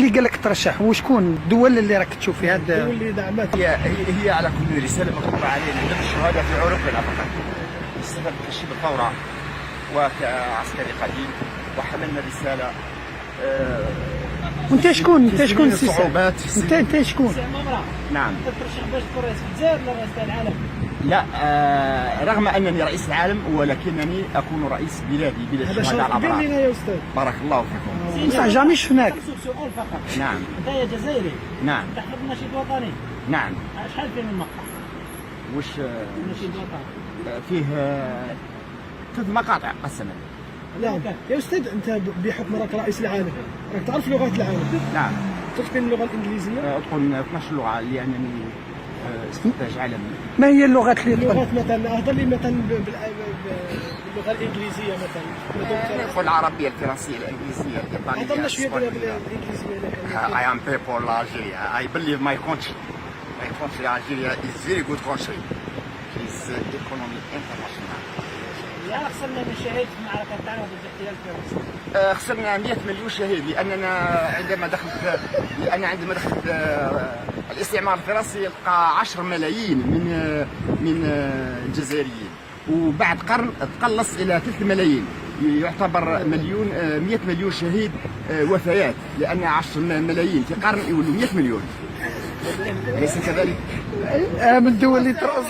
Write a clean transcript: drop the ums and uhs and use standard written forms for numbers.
اللي قال لك ترشح وشكون الدول اللي راك تشوف فيها الدول اللي دعمت هي على كل رساله مكتوبه علينا عندنا الشهاده في عروقنا فقط. استفدت كشيب الثوره وكعسكري قديم وحملنا رساله. وانت شكون؟ انت شكون في صعوبات انت شكون؟ نعم. ترشح باش تكون رئيس الجزائر ولا رئيس العالم؟ لا رغم انني رئيس العالم ولكنني اكون رئيس بلادي بلا هذا شهداء شرف كبير الابرار. لنا يا استاذ. بارك الله فيكم. بصح جامي شفناك. سؤال فقط. نعم. انت يا جزائري. نعم. تحب نشيد وطني. نعم. شحال فيه من مقطع؟ وش نشيد وطني. فيه 3 مقاطع قسما. نعم يا استاذ، انت بحكم راك رئيس العالم راك تعرف لغات العالم. نعم. تتقن اللغه الانجليزيه؟ اتقن 12 لغه لانني استنتاج عالمي. ما هي اللغات اللي اللغات مثلا اهضر لي مثلا باللغه الانجليزيه مثلا. نقول العربيه الفرنسيه الانجليزيه الايطاليه. هضرنا شويه بالانجليزيه. I am people Algeria. I believe my country. My country Algeria is very good country. It's economy international. يا خسرنا من شهيد في معركه تاعنا ضد الاحتلال الفرنسي. خسرنا 100 مليون شهيد عندما دخلت الاستعمار الفرنسي لقى 10 ملايين من الجزائريين، وبعد قرن تقلص الى 3 ملايين، يعتبر 100 مليون شهيد وفيات، لان 10 ملايين في قرن يولوا 100 مليون. أليس كذلك؟ من الدول اللي ترأس